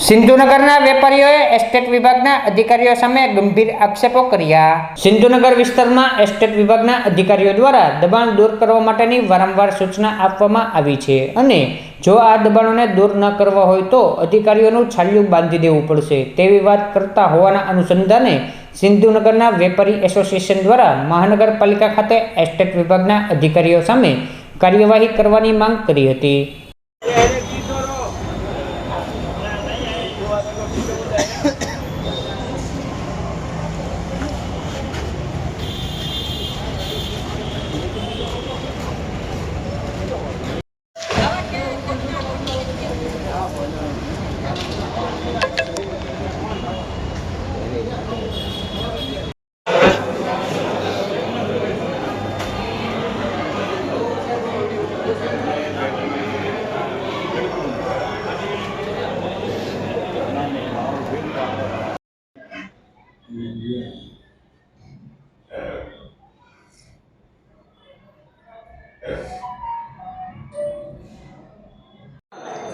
સિંધુનગરના વેપારીઓએ એસ્ટેટ વિભાગના અધિકારીઓ સામે ગંભીર આક્ષેપો કર્યા। સિંધુનગર વિસ્તારમાં એસ્ટેટ વિભાગના અધિકારીઓ દ્વારા દબાણ દૂર કરવા માટેની વારંવાર સૂચના આપવામાં આવી છે અને જો આ દબાણોને દૂર ન કરવા હોય તો અધિકારીઓનું છાલિયું બાંધી દેવું પડશે તેવી વાત કરતા હોવાના અનુસંધાને સિંધુનગરના વેપારી એસોસિએશન દ્વારા મહાનગરપાલિકા ખાતે એસ્ટેટ વિભાગના અધિકારીઓ સામે કાર્યવાહી કરવાની માંગ કરી હતી।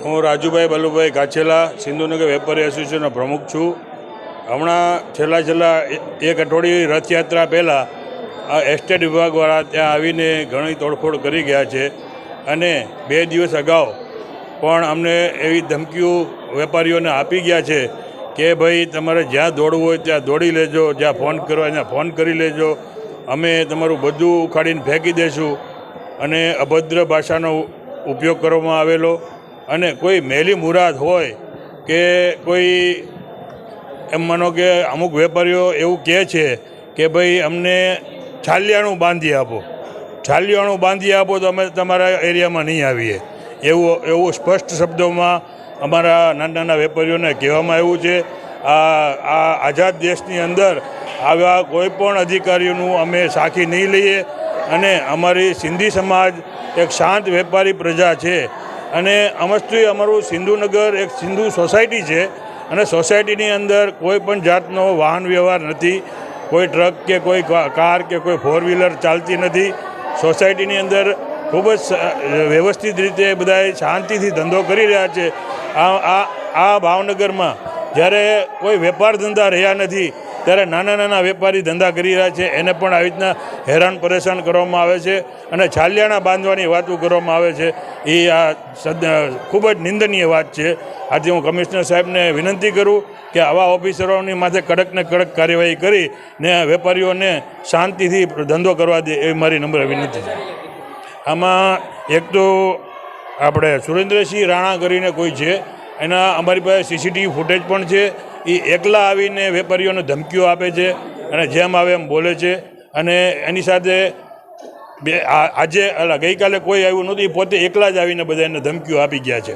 હું રાજુભાઈ બલુભાઈ ગાછેલા સિંધુનગર વેપારી એસોસિએશનનો પ્રમુખ છું। હમણાં છેલ્લા એક અઠવાડિયે રથયાત્રા પહેલાં આ એસ્ટેટ વિભાગવાળા ત્યાં આવીને ઘણી તોડફોડ કરી ગયા છે અને 2 દિવસ અગાઉ પણ અમને એવી ધમકીઓ વેપારીઓને આપી ગયા છે કે ભાઈ તમારે જ્યાં દોડવું હોય ત્યાં દોડી લેજો, જ્યાં ફોન કરવા ત્યાં ફોન કરી લેજો, અમે તમારું બધું ઉખાડીને ફેંકી દઈશું અને અભદ્ર ભાષાનો ઉપયોગ કરવામાં આવેલો। અને કોઈ મેલી મુરાદ હોય કે કોઈ એમ માનો કે અમુક વેપારીઓ એવું કહે છે કે ભાઈ અમને છાલિયાણું બાંધી આપો તો અમે તમારા એરિયામાં નહીં આવીએ, એવું સ્પષ્ટ શબ્દોમાં અમારા નાના વેપારીઓને કહેવામાં આવ્યું છે। આ આઝાદ દેશની અંદર આવા કોઈ પણ અધિકારીઓનું અમે સાખી નહીં લઈએ અને અમારી સિંધી સમાજ એક શાંત વેપારી પ્રજા છે અને અમારું સિંધુનગર એક સિંધુ સોસાયટી છે અને સોસાયટીની અંદર કોઈ પણ જાતનો વાહન વ્યવહાર નથી, કોઈ ટ્રક કે કોઈ કાર કે કોઈ 4 વ્હીલર ચાલતી નથી। સોસાયટીની અંદર ખૂબ જ વ્યવસ્થિત રીતે બધાએ શાંતિથી ધંધો કરી રહ્યા છે। આ ભાવનગરમાં જ્યારે કોઈ વેપાર ધંધા રહ્યા નથી ત્યારે નાના વેપારી ધંધા કરી રહ્યા છે એને પણ આવી રીતના હેરાન પરેશાન કરવામાં આવે છે અને છાલિયાણા બાંધવાની વાતો કરવામાં આવે છે। એ આ ખૂબ જ નિંદનીય વાત છે। આથી હું કમિશનર સાહેબને વિનંતી કરું કે આવા ઓફિસરોની માથે કડકને કડક કાર્યવાહી કરી ને વેપારીઓને શાંતિથી ધંધો કરવા દે એ મારી નમ્ર વિનંતી છે। આમાં એક તો આપણે સુરેન્દ્રસિંહ રાણા કરીને કોઈ છે, એના અમારી પાસે સીસીટીવી ફૂટેજ પણ છે। એ એકલા આવીને વેપારીઓને ધમકીઓ આપે છે અને જેમ આવે એમ બોલે છે અને એની સાથે ગઈકાલે કોઈ આવ્યું નહોતું, એ પોતે એકલા જ આવીને બધાને ધમકીઓ આપી ગયા છે।